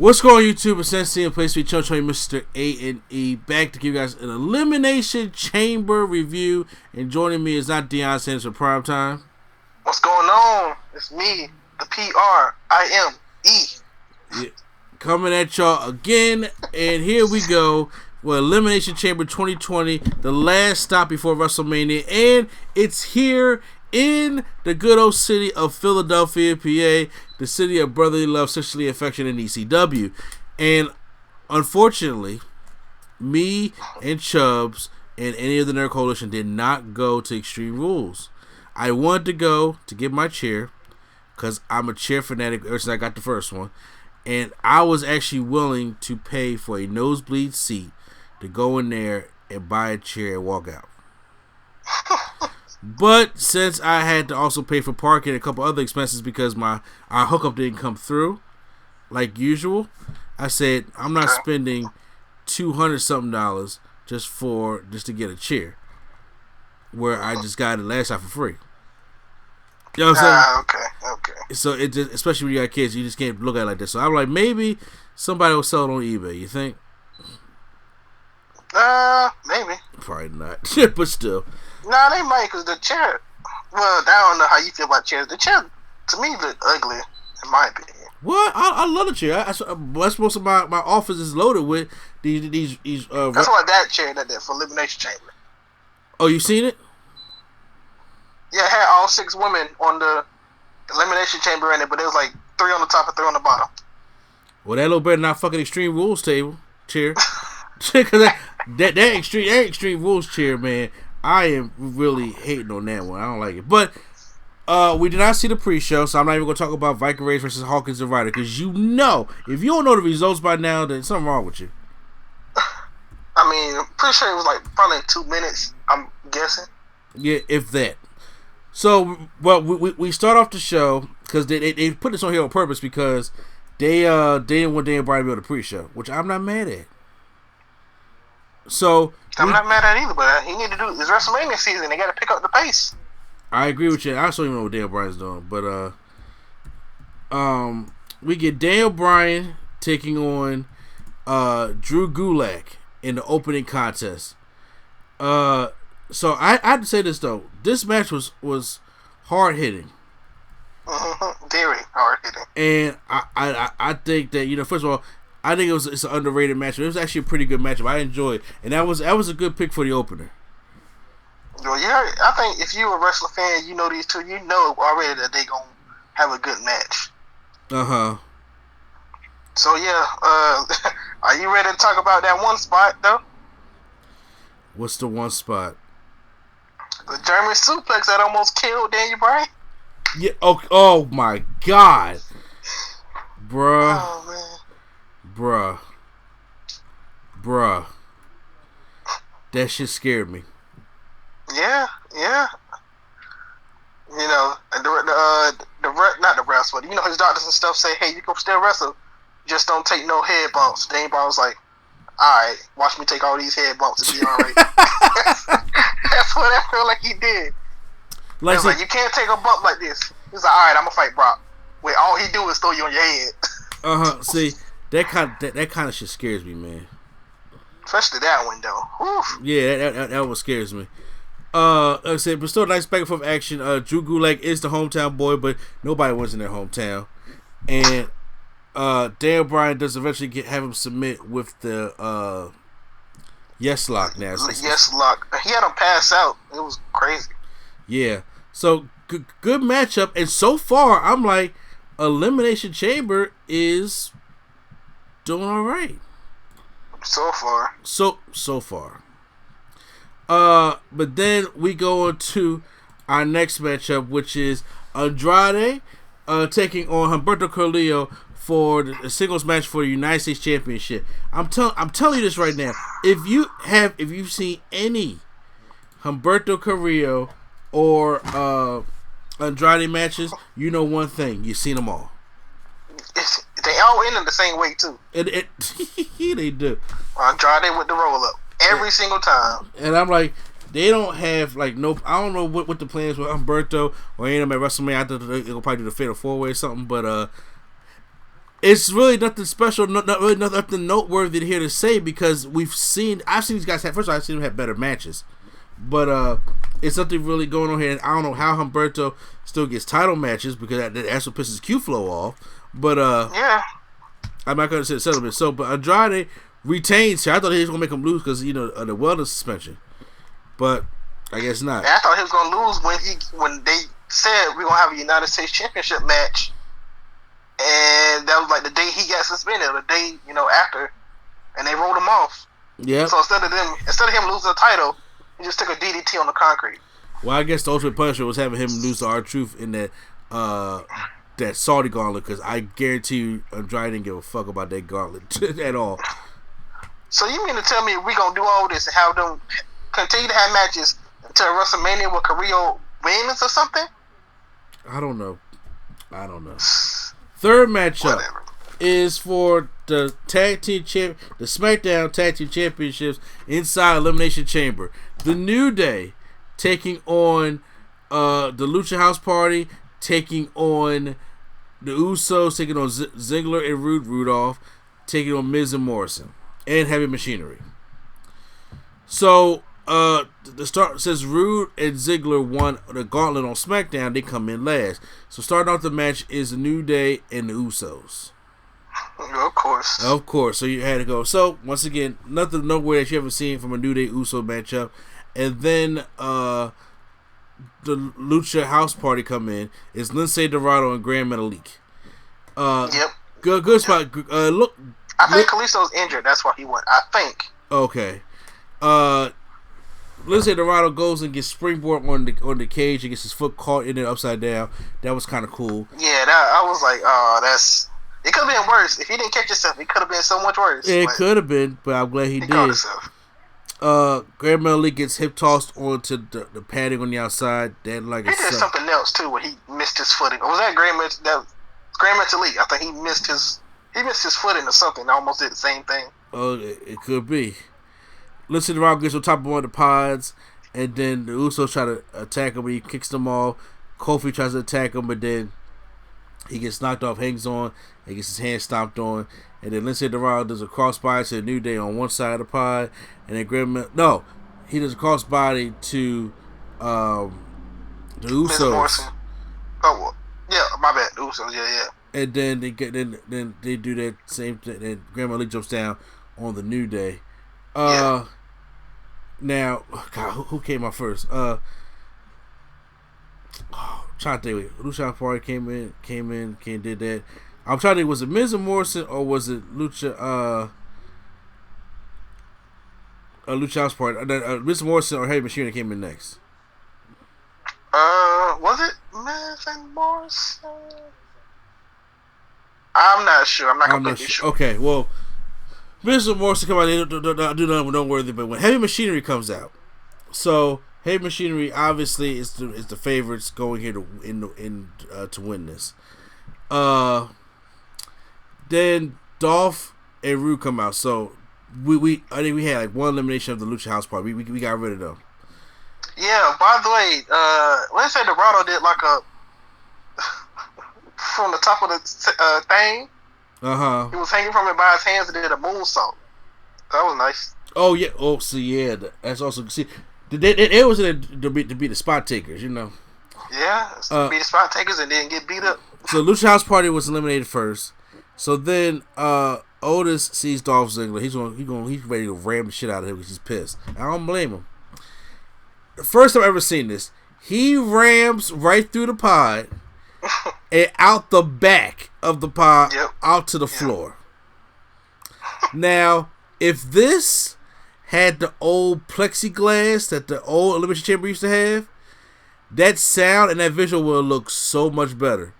What's going on, YouTube? It's Sensei and Place to be Chuncho, Mr. A&E, back to give you guys an Elimination Chamber review. And joining me is not Deion Sanders for prime time. What's going on? It's me, the PRIME. Yeah, coming at y'all again, and here we go. Well, Elimination Chamber 2020, the last stop before WrestleMania, and it's here in the good old city of Philadelphia, PA, the city of brotherly love, sisterly affection, and ECW. And unfortunately, me and Chubbs and any of the Nerd Coalition did not go to Extreme Rules. I wanted to go to get my chair because I'm a chair fanatic ever since I got the first one. And I was actually willing to pay for a nosebleed seat to go in there and buy a chair and walk out. But since I had to also pay for parking and a couple other expenses because our hookup didn't come through like usual, I said I'm not spending $200-something just to get a chair where I just got it last time for free. You know what I'm saying? Okay. So it just, especially when you got kids, you just can't look at it like that. So I'm like, maybe somebody will sell it on eBay. You think? Maybe. Probably not, but still. Nah, they might, because the chair, well, I don't know how you feel about chairs. The chair, to me, look ugly, in my opinion. What? I love the chair. That's most of my office is loaded with these that's why that chair, that for Elimination Chamber. Oh, you seen it? Yeah, it had all 6 women on the Elimination Chamber in it, but it was like 3 on the top and 3 on the bottom. Well, that little better not fucking Extreme Rules chair. Because that extreme Rules chair, man, I am really hating on that one. I don't like it. But we did not see the pre-show, so I'm not even going to talk about Viking Raiders versus Hawkins and Ryder, because you know, if you don't know the results by now, then something wrong with you. I mean, I'm pretty sure it was like probably 2 minutes, I'm guessing. Yeah, if that. So, well, we start off the show, because they put this on here on purpose, because they didn't want Daniel Bryan to be on the pre-show, which I'm not mad at. So I'm not mad at it either, but he need to do this WrestleMania season. They got to pick up the pace. I agree with you. I still don't even know what Daniel Bryan's doing, but we get Daniel Bryan taking on Drew Gulak in the opening contest. So I have to say this though. This match was hard hitting. Very hard hitting. And I think that, you know, first of all, I think it's an underrated matchup. It was actually a pretty good matchup. I enjoyed it, and that was a good pick for the opener. Well, yeah, I think if you're a wrestling fan, you know these two, you know already that they gonna have a good match. So yeah, are you ready to talk about that one spot though? What's the one spot? The German suplex that almost killed Daniel Bryan. Yeah. Oh my God, bruh. Oh man. Bruh. That shit scared me. Yeah. You know, and not the wrestler, but you know his doctors and stuff say, hey, you can still wrestle, just don't take no head bumps. Daniel Bryan was like, alright, watch me take all these head bumps and be alright. That's what I feel like he did. Like you can't take a bump like this. He's like, alright, I'm gonna fight Brock. Wait, all he do is throw you on your head. See, that kind of shit scares me, man. Especially that one though. Oof. Yeah, that one scares me. Like I said, but still nice back and forth action. Drew Gulak is the hometown boy, but nobody wins in their hometown. And Daniel Bryan does eventually have him submit with the yes lock now. Yes lock. He had him pass out. It was crazy. Yeah. So good matchup, and so far I'm like, Elimination Chamber is doing all right. So far. So far. But then we go into our next matchup, which is Andrade taking on Humberto Carrillo for the singles match for the United States Championship. I'm telling you this right now. If you've seen any Humberto Carrillo or Andrade matches, you know one thing: you've seen them all. They all end in the same way too. They do. Andrade with the roll up every single time. And I'm like, they don't have like no. I don't know what the plans with Humberto or any of them at WrestleMania. I thought they'll probably do the Fatal 4-Way or something. But It's really nothing special, not really nothing noteworthy here to say because I've seen these guys have. First of all, I've seen them have better matches, but it's nothing really going on here. And I don't know how Humberto still gets title matches because that's what pisses Q-Flow off. But yeah, I'm not going to say the settlement. So, but Andrade retains here. I thought he was going to make him lose because of the wellness suspension, but I guess not. And I thought he was going to lose when they said we're going to have a United States Championship match. And that was like the day he got suspended, or the day after, and they rolled him off. Yeah. So instead of him losing the title, he just took a DDT on the concrete. Well, I guess the Ultimate Punisher was having him lose to R-Truth in that Saudi gauntlet because I guarantee you Andrade didn't give a fuck about that gauntlet at all. So you mean to tell me we're gonna do all this and have them continue to have matches until WrestleMania with Carrillo wins or something? I don't know. Third matchup is for the the SmackDown Tag Team Championships inside Elimination Chamber. The New Day taking on the Lucha House Party, taking on the Usos, taking on Ziggler and Rudolph, taking on Miz and Morrison, and Heavy Machinery. So the start says Rude and Ziggler won the gauntlet on SmackDown. They come in last. So starting off the match is the New Day and the Usos. Of course. So you had to go. So once again, nothing nowhere that you haven't seen from a New Day Uso matchup. And then the Lucha House Party come in. It's Lindsay Dorado and Grand Metalik. Yep. Good spot. Look. I think Kalisto's injured. That's why he won. I think. Okay. Lindsay Dorado goes and gets springboard on the cage and gets his foot caught in it upside down. That was kind of cool. Yeah, I was like, that's. It could have been worse. If he didn't catch himself, it could have been so much worse. It could have been, but I'm glad he did. Grand Metalik gets hip tossed onto the padding on the outside. That like he did something else too where he missed his footing. Or was that Grand Metalik? I think he missed his footing or something. I almost did the same thing. Oh, it could be. Lindsay Dorado gets on top of one of the pods, and then the Usos try to attack him, but he kicks them all. Kofi tries to attack him, but then he gets knocked off, hangs on, and gets his hand stomped on. And then Lindsay Dorado does a crossbody to the New Day on one side of the pod, and then he does a crossbody to the Usos. Oh, well, yeah, my bad. The Usos, yeah. And then they do that same thing. Then Grand Metalik jumps down on the New Day. Now, God, who came out first? Trying to think. Lucha Party came in, did that. I'm trying to think, was it Miz and Morrison or was it Lucha House Party? Miz and Morrison or Heavy Machinery came in next? Was it Miz and Morrison? I'm not sure. I'm not completely sure. Okay, well, Miz and Morrison come out. They do nothing worthy, but when Heavy Machinery comes out, so Heavy Machinery obviously is the favorites going here to win this. Then Dolph and Rude come out. So I think we had like one elimination of the Lucha House Party. We got rid of them. Yeah. By the way, let's say Dorado did like a from the top of the thing. He was hanging from it by his hands and did a moonsault. That was nice. Oh yeah. Oh, so yeah. That's also it was to be the spot takers, Yeah, be the spot takers and then get beat up. So Lucha House Party was eliminated first. So then Otis sees Dolph Ziggler. He's ready to ram the shit out of him because he's pissed. I don't blame him. The first time I've ever seen this, he rams right through the pod and out the back of the pod out to the floor. Now, if this had the old plexiglass that the old Elimination Chamber used to have, that sound and that visual would look so much better.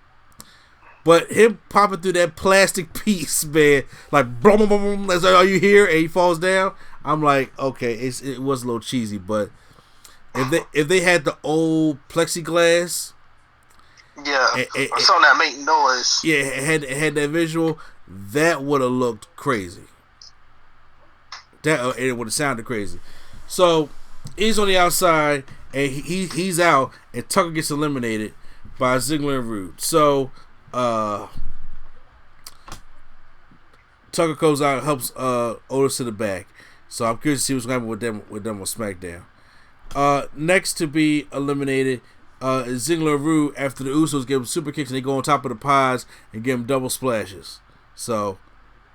But him popping through that plastic piece, man, like boom, boom, boom, boom, that's all you hear, and he falls down. I'm like, okay, it was a little cheesy, but if they had the old plexiglass, something that make noise, it had that visual, that would have looked crazy. That it would have sounded crazy. So he's on the outside, and he's out, and Tucker gets eliminated by Ziggler and Rude. So Tucker goes out and helps Otis to the back. So I'm curious to see what's going to happen with them on SmackDown. Next to be eliminated is Ziggler and Rude after the Usos give them super kicks and they go on top of the pods and give them double splashes. So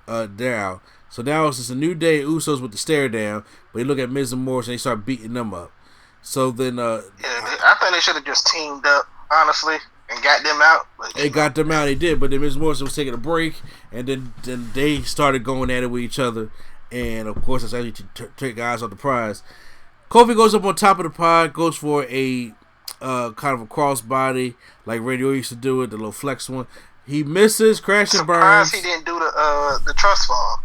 they're out. So now it's just a new day. Usos with the stare down, but you look at Miz and Morris and they start beating them up. So then, I think they should have just teamed up, honestly, and got them out. They got them out. They did, but then Miz Morrison was taking a break, and then they started going at it with each other. And of course, that's actually to take guys off the prize. Kofi goes up on top of the pod, goes for a kind of a crossbody like Radio used to do it, the little flex one. He misses, crashes, burns. Surprised he didn't do the trust fall.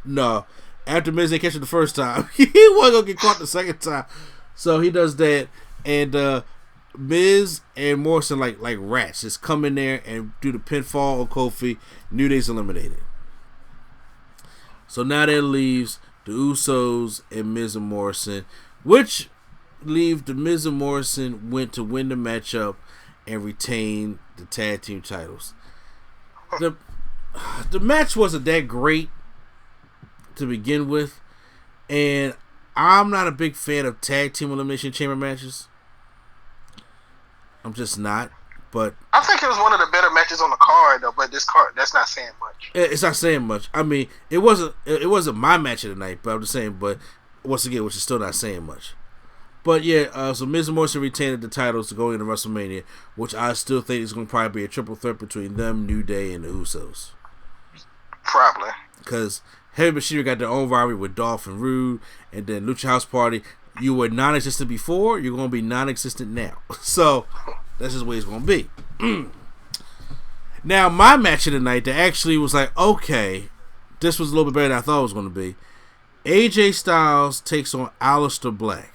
No, after Miz they catch it the first time, he wasn't gonna get caught the second time. So he does that, and Miz and Morrison like rats just come in there and do the pinfall on Kofi. New Day's eliminated. So now that leaves the Usos and Miz and Morrison, which leave the Miz and Morrison went to win the matchup and retain the tag team titles. The match wasn't that great to begin with, and I'm not a big fan of tag team elimination chamber matches. I'm just not. But I think it was one of the better matches on the card, though. But this card, that's not saying much. It's not saying much. I mean, it wasn't my match of the night, but I'm just saying. But once again, which is still not saying much. But yeah, so Miz and Morrison retained the titles to go into WrestleMania, which I still think is going to probably be a triple threat between them, New Day, and the Usos. Probably. Because Heavy Machinery got their own rivalry with Dolph and Rude, and then Lucha House Party. You were non-existent before, you're going to be non-existent now. So that's just the way it's going to be. Now, my match of the night that actually was like, okay, this was a little bit better than I thought it was going to be. AJ Styles takes on Aleister Black.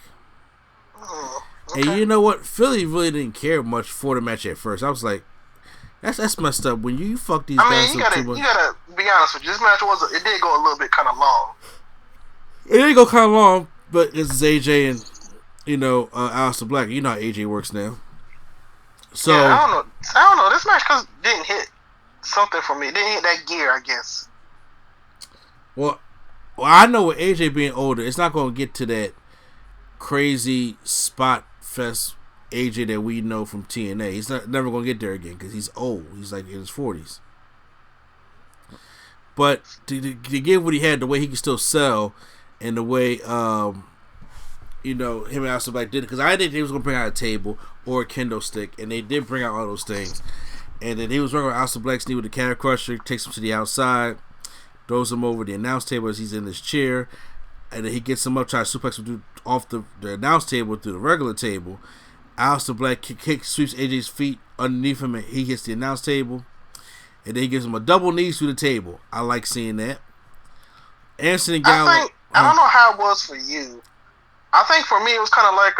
Okay. And you know what? Philly really didn't care much for the match at first. I was like, that's messed up. When you fuck these guys up too much. You gotta be honest with you. This match it did go a little bit kind of long. It did go kind of long, but it's AJ and Aleister Black. You know how AJ works now. So yeah, I don't know. This match didn't hit something for me. It didn't hit that gear, I guess. Well, I know with AJ being older, it's not going to get to that crazy spot fest AJ that we know from TNA. He's never going to get there again because he's old. He's like in his 40s. But to give what he had, the way he can still sell, and the way him and Aleister Black did it, because I didn't think he was going to bring out a table or a kendo stick, and they did bring out all those things. And then he was working on Aleister Black's knee with the Cat Crusher, takes him to the outside, throws him over the announce table as he's in his chair, and then he gets him up, tries to suplex him off the announce table through the regular table. Aleister Black sweeps AJ's feet underneath him, and he hits the announce table, and then he gives him a double knee through the table. I like seeing that. Anderson and Gallo. I don't know how it was for you. I think for me it was kind of like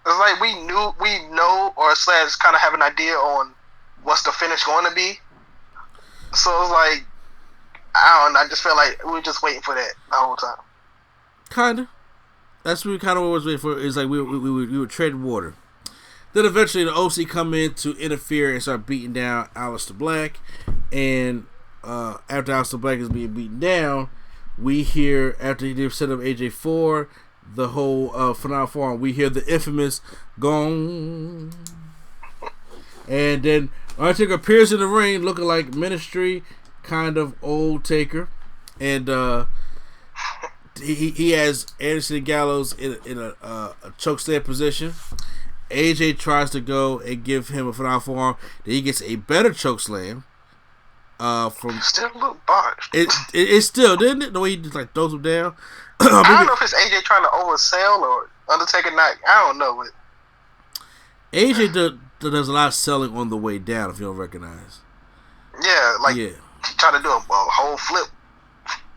it's like we know or slash kind of have an idea on what's the finish going to be. So it was like I just felt like we were just waiting for that the whole time. Kinda. That's what we kind of was waiting for. It's like we were treading water. Then eventually the OC come in to interfere and start beating down Aleister Black. And after Aleister Black is being beaten down, we hear, after they set up AJ4, the whole Phenomenal Forum, we hear the infamous gong. And then Undertaker appears in the ring looking like Ministry, kind of old Taker. And he has Anderson and Gallows in a chokeslam position. AJ tries to go and give him a Phenomenal Forum. Then he gets a better chokeslam. Still look botched. It still didn't it? The way he just like throws him down. I don't know if it's AJ trying to oversell or Undertaker not. I don't know it. AJ does a lot of selling on the way down. If you don't recognize. Yeah, trying to do a whole flip.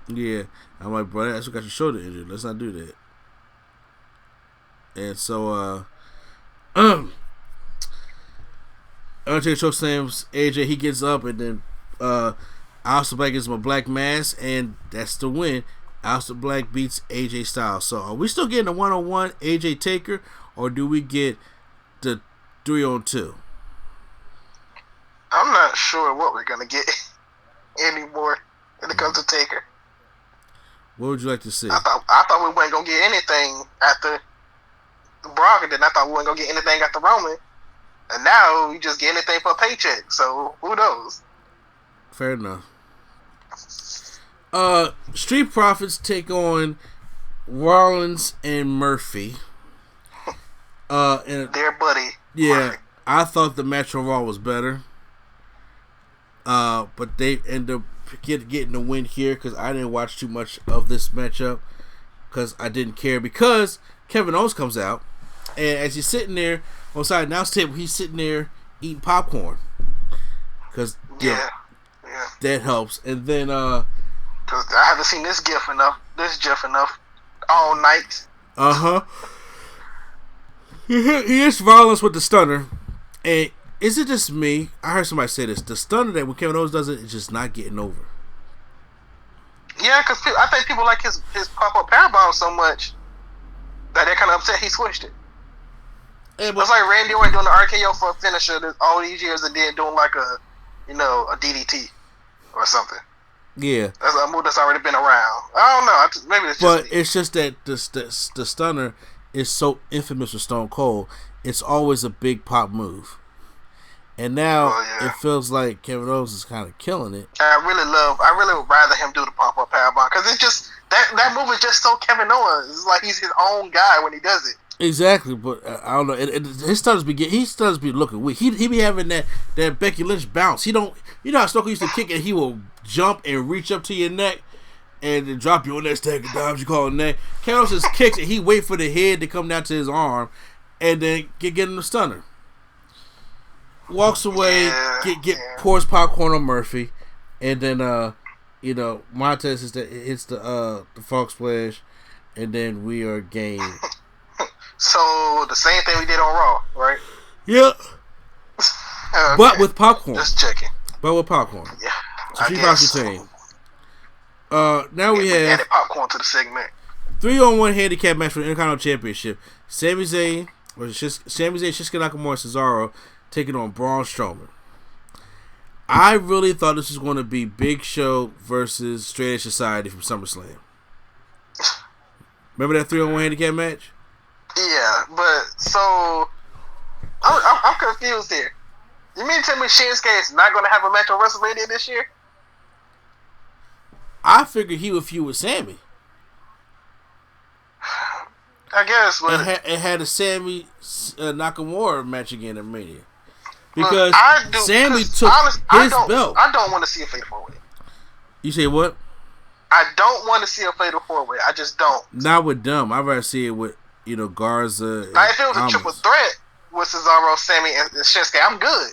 Yeah, I'm like, bro, that's what got your shoulder injured. Let's not do that. And so, Undertaker chokeslams AJ. He gets up and then. Aleister Black gives him a black mass, and that's the win. Aleister Black beats AJ Styles. So are we still getting a 1-on-1 AJ Taker, or do we get the 3-on-2? I'm not sure what we're gonna get anymore. Taker. What would you like to see? I thought we weren't gonna get anything after Brock, and then I thought we weren't gonna get anything after Roman, and now we just get anything for a paycheck. So who knows? Fair enough. Street Profits take on Rollins and Murphy. And Their buddy. Yeah, Murphy. I thought the match on Raw was better. But they end up getting the win here because I didn't watch too much of this matchup because I didn't care, because Kevin Owens comes out, and as he's sitting there on side announce table, he's sitting there eating popcorn because that helps. And then because I haven't seen this GIF enough all night. He hits Rollins with the stunner, and is it just me? I heard somebody say this. The stunner that when Kevin Owens does it, it's just not getting over. Yeah, because I think people like his pop-up powerbomb so much that they're kind of upset he switched it. It's like Randy Orton doing the RKO for a finisher all these years and then doing like a DDT or something. Yeah. That's a move that's already been around. I don't know. Maybe it's just But it's just that the stunner is so infamous with Stone Cold. It's always a big pop move. And now it feels like Kevin Owens is kind of killing it. I really would rather him do the pop-up powerbomb because it's just that move is just so Kevin Owens. It's like he's his own guy when he does it. Exactly, but I don't know. His stunners be looking weak. He be having that Becky Lynch bounce. He don't. You know how Stone Cold used to kick and he will jump and reach up to your neck and then drop you on that stack of dimes you call it neck. Kevin Owens just kicks and he wait for the head to come down to his arm and then get in the stunner. Walks away, pours popcorn on Murphy, and then Montez hits the frog splash, and then we are game. So the same thing we did on Raw, right? Yeah. Okay. But with popcorn. Just checking. But with popcorn. Yeah. So she boxed your team. Now we have added popcorn to the segment. 3-on-1 handicap match for the Intercontinental Championship. Sami Zayn, Shinsuke Nakamura, and Cesaro taking on Braun Strowman. I really thought this was going to be Big Show versus Straight Edge Society from SummerSlam. Remember that 3-on-1 handicap match? Yeah, but so I'm confused here. You mean to tell me Shinsuke is not going to have a match on WrestleMania this year? I figured he would feud with Sammy. I guess, but it had a Sammy Nakamura match again at Mania. Because Sammy took his belt. I don't want to see a fatal 4-way. You say what? I don't want to see a fatal 4-way. I just don't. Not with them. I'd rather see it with Garza. Now, if it was a triple threat with Cesaro, Sammy, and Shinsuke, I'm good.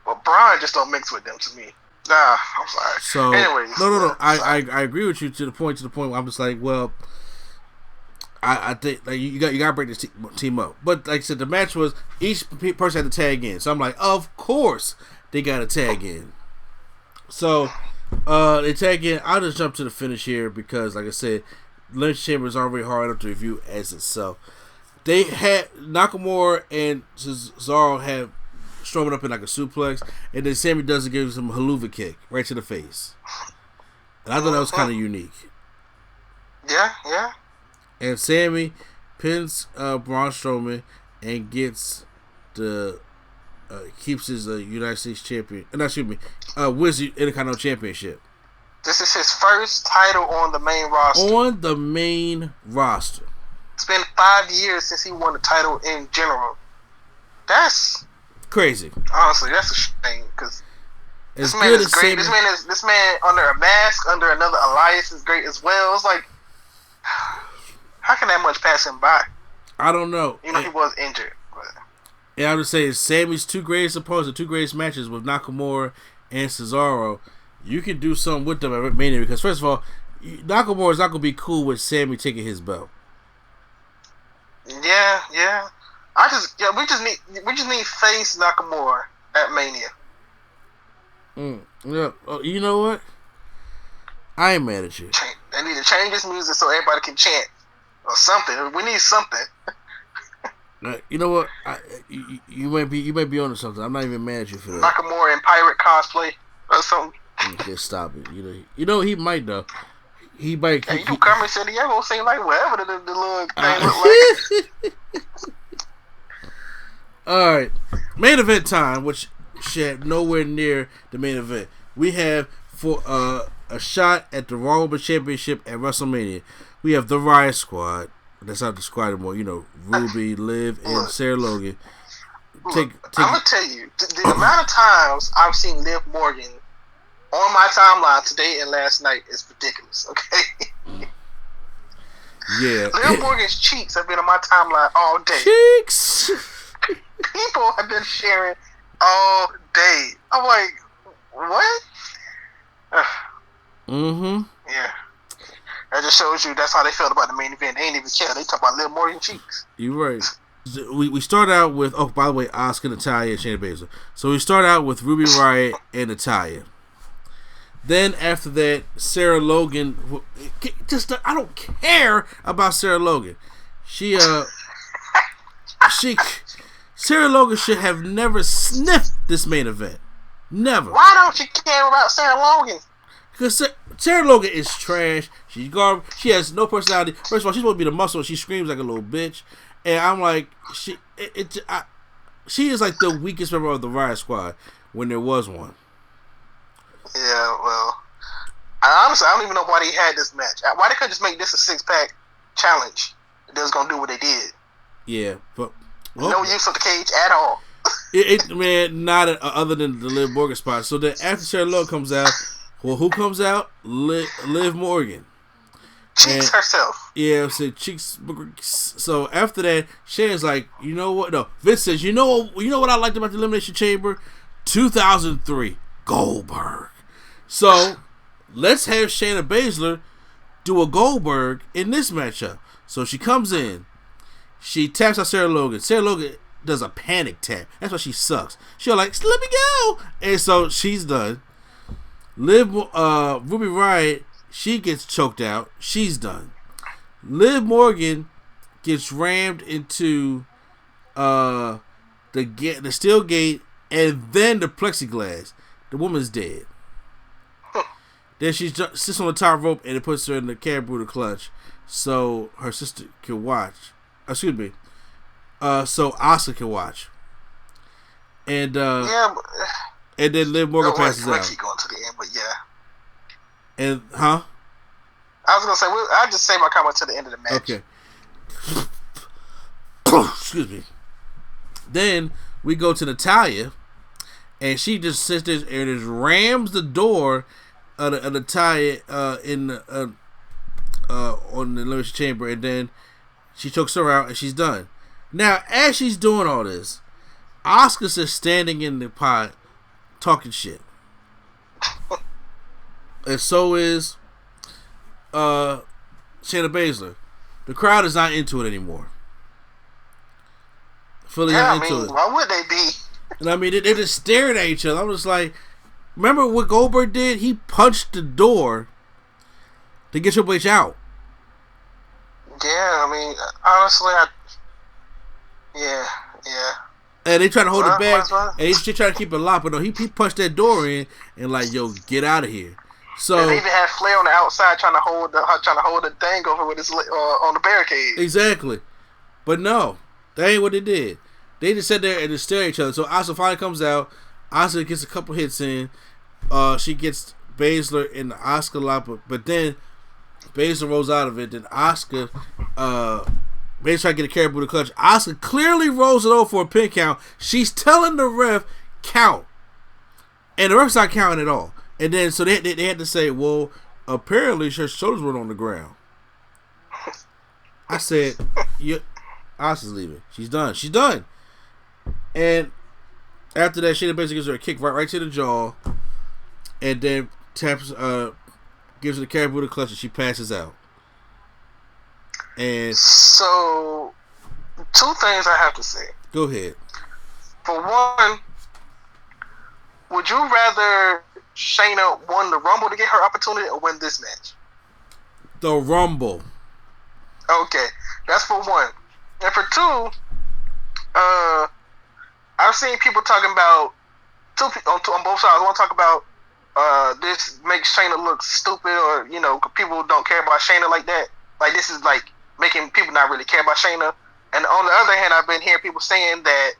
But Braun just don't mix with them to me. Nah, I'm sorry. So anyways, no. I agree with you to the point where I'm just like, well, I think like you gotta break this team up. But like I said, the match was each person had to tag in. So I'm like, of course they got to tag in. So they tag in. I'll just jump to the finish here because, like I said, Lynch Chamber is already hard enough to review as itself. They had Nakamura and Cesaro have Strowman up in like a suplex, and then Sammy does give him a haluva kick right to the face. And I thought that was kind of unique. Yeah. And Sammy pins Braun Strowman and gets keeps his United States champion. Wins the Intercontinental Championship. This is his first title on the main roster. It's been 5 years since he won the title in general. That's crazy. Honestly, that's a shame because this man is great. This man under a mask, under another alias is great as well. It's like, how can that much pass him by? I don't know. He was injured. But. And I would say Sammy's two greatest opponents, the two greatest matches with Nakamura and Cesaro. You can do something with them at Mania because first of all, Nakamura is not going to be cool with Sammy taking his belt. Yeah. We just need face Nakamura at Mania. Yeah. You know what? I ain't mad at you. They need to change this music so everybody can chant or something. We need something. You know what? You might be onto something. I'm not even mad at you for that. Nakamura in pirate cosplay or something. Okay, stop it. You know he might though. He might. Hey, you Carmen said he gonna seem like whatever the little thing look like. All right, main event time, which shit nowhere near the main event. We have for a shot at the Raw Women's Championship at WrestleMania. We have the Riot Squad. That's not the squad anymore. You know, Ruby, Liv, and Sarah Logan. I'm gonna tell you the amount of times I've seen Liv Morgan on my timeline today and last night is ridiculous. Okay. Yeah. Liv Morgan's cheeks have been on my timeline all day. Cheeks. People have been sharing all day. I'm like, what? Yeah. That just shows you that's how they felt about the main event. They ain't even care. They talk about Liv Morgan cheeks. You're right. We start out with, oh, by the way, Asuka, Natalya, and Shayna Baszler. So we start out with Ruby Riott and Natalya. Then after that, Sarah Logan. I don't care about Sarah Logan. Sarah Logan should have never sniffed this main event. Never. Why don't you care about Sarah Logan? Because Sarah Logan is trash. She's garbage. She has no personality. First of all, she's supposed to be the muscle. She screams like a little bitch. And I'm like, she is like the weakest member of the Riot Squad when there was one. Yeah, well, I don't even know why they had this match. Why they couldn't just make this a 6-pack challenge? They was gonna do what they did. Yeah, but no use of the cage at all. Man, not other than the Liv Morgan spot. So then after Sarah Logan comes out, well, who comes out? Liv Morgan. Cheeks herself. Yeah, so Cheeks. So after that, Shannon's like, you know what? No, Vince says, you know what I liked about the Elimination Chamber? 2003 Goldberg. So let's have Shayna Baszler do a Goldberg in this matchup. So she comes in, she taps out Sarah Logan. Sarah Logan does a panic tap. That's why she sucks. She'll like, let me go, and so she's done. Ruby Riott, she gets choked out. She's done. Liv Morgan gets rammed into the steel gate and then the plexiglass. The woman's dead. Then she sits on the top rope and it puts her in the Caribou clutch so her sister can watch. Excuse me. So Asuka can watch. And and then Liv Morgan passes out. Keep going to the end, but yeah. And I was gonna say I'll just say my comment to the end of the match. Okay. Excuse me. Then we go to Natalya, and she just sits there and just rams the door of Natalya on the Elimination Chamber, and then she chokes her out, and she's done. Now, as she's doing all this, Asuka's just standing in the pot talking shit. And so is Shayna Baszler. The crowd is not into it anymore. Fully not into it. Why would they be? And I mean, they're just staring at each other. I'm just like, remember what Goldberg did? He punched the door to get Triple H out. Yeah, I mean, honestly, yeah. And they try to hold it back, and they try to keep it locked, but no, he punched that door in and like, yo, get out of here. So and they even had Flair on the outside trying to hold the thing over with his on the barricade. Exactly, but no, that ain't what they did. They just sat there and just stare at each other. So Asuka finally comes out. Asuka gets a couple hits in. She gets Baszler in the Asuka lock, but then Baszler rolls out of it. Then Asuka, Baszler try to get a Caribou to clutch. Asuka clearly rolls it over for a pin count. She's telling the ref count, and the ref's not counting at all. And then so they had to say, well, apparently her shoulders were on the ground. I said, Asuka's leaving. She's done. She's done. And after that, Shayna basically gives her a kick right to the jaw, and then taps, gives her the Caribou to clutch, and she passes out. And so, two things I have to say. Go ahead. For one, would you rather Shayna won the Rumble to get her opportunity or win this match? The Rumble. Okay, that's for one. And for two, I've seen people talking about on both sides. I want to talk about this makes Shayna look stupid, or people don't care about Shayna like that. Like this is like making people not really care about Shayna. And on the other hand, I've been hearing people saying that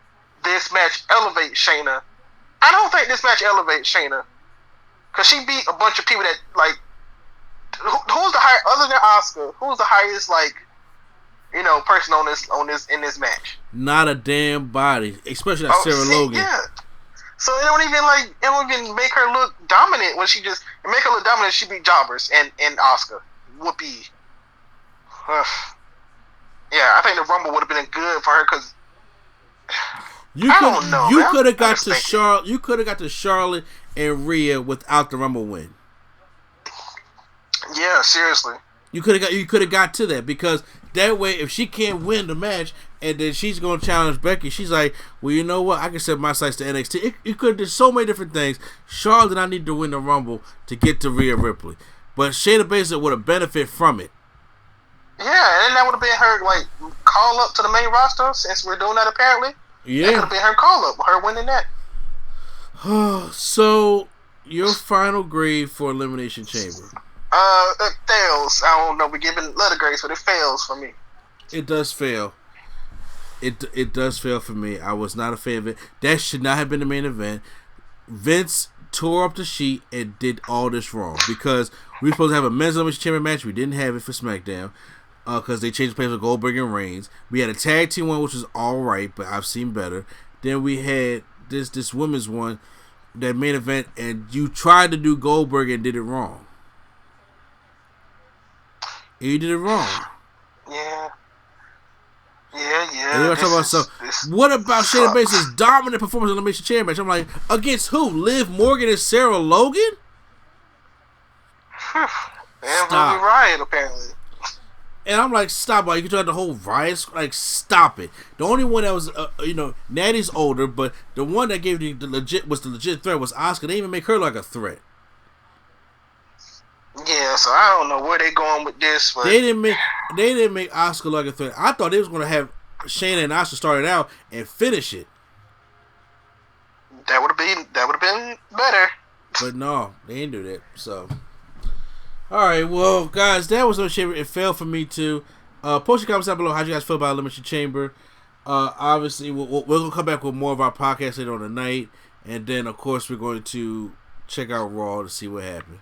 this match elevates Shayna. I don't think this match elevates Shayna, cause she beat a bunch of people that like. Who's the high other than Asuka? Who's the highest person in this match? Not a damn body, especially that Sarah Logan. Yeah. So it don't even make her look dominant when she'd beat jobbers and Asuka would be. Yeah, I think the Rumble would have been good for her because you could have got to Charlotte. You could have got to Charlotte and Rhea without the Rumble win. Yeah, seriously. You could have got to that, because that way, if she can't win the match and then she's going to challenge Becky, she's like, well, you know what? I can set my sights to NXT. You could have done so many different things. Charlotte did not need to win the Rumble to get to Rhea Ripley, but Shayna Baszler would have benefited from it. Yeah, and that would have been her like call up to the main roster, since we're doing that apparently. Yeah, that could have been her call up, her winning that. So your final grade for Elimination Chamber? It fails. I don't know. We're giving letter grades, but it fails for me. It does fail. It does fail for me. I was not a fan of it. That should not have been the main event. Vince tore up the sheet and did all this wrong, because we were supposed to have a men's Elimination Chamber match. We didn't have it for SmackDown because they changed the place with Goldberg and Reigns. We had a tag team one, which was all right, but I've seen better. Then we had this women's one, that main event, and you tried to do Goldberg and did it wrong. You did it wrong. Yeah. What about Shayna Baszler's dominant performance in the Elimination Chamber match? I'm like, against who? Liv Morgan and Sarah Logan? And Ruby Riott, apparently. And I'm like, stop it. You can try the whole Riot. Like, stop it. The only one that was, Natty's older, but the one that gave the legit threat was Asuka. They didn't even make her like a threat. Yeah, so I don't know where they're going with this, but they didn't make Asuka like a threat. I thought they was gonna have Shayna and Asuka start it out and finish it. That would have been better. But no, they didn't do that. So, all right, well, guys, that was Elimination Chamber. It failed for me too. Post your comments down below how you guys feel about Elimination Chamber. Obviously, we're gonna come back with more of our podcast later on the night, and then of course we're going to check out Raw to see what happened.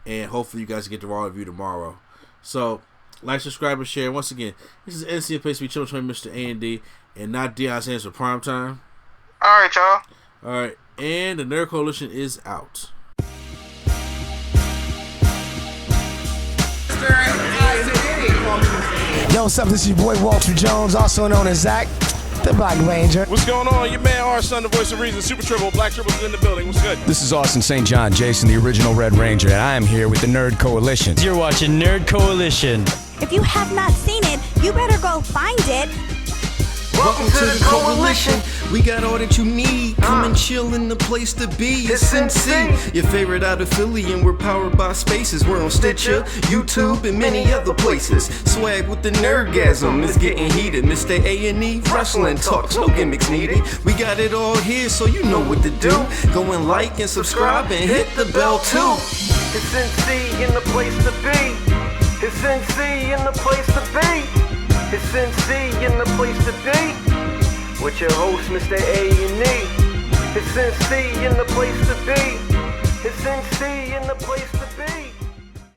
And hopefully you guys get the Raw review tomorrow. So, like, subscribe, and share. Once again, this is NCF Place to be chilling between Mr. A&D and not Deion Sanders for prime time. Alright, y'all. Alright, and the Nerd Coalition is out. Yo, what's up? This is your boy Walter Jones, also known as Zach, the Black Ranger. What's going on? Your man R-Son, the voice of reason, Super Triple, Black Triple's in the building. What's good? This is Austin St. John, Jason, the original Red Ranger, and I am here with the Nerd Coalition. You're watching Nerd Coalition. If you have not seen it, you better go find it. Welcome to the Coalition. We got all that you need. Come and chill in the place to be. It's NC, your favorite out of Philly, and we're powered by Spaces. We're on Stitcher, YouTube, and many other places. Swag with the nerdgasm is getting heated. Mr. A&E wrestling talks, no gimmicks needed. We got it all here, so you know what to do. Go and like and subscribe and hit the bell too. It's NC in the place to be. It's NC in the place to be. It's NC in the place to be, with your host, Mr. A&E. It's NC in the place to be. It's NC in the place to be.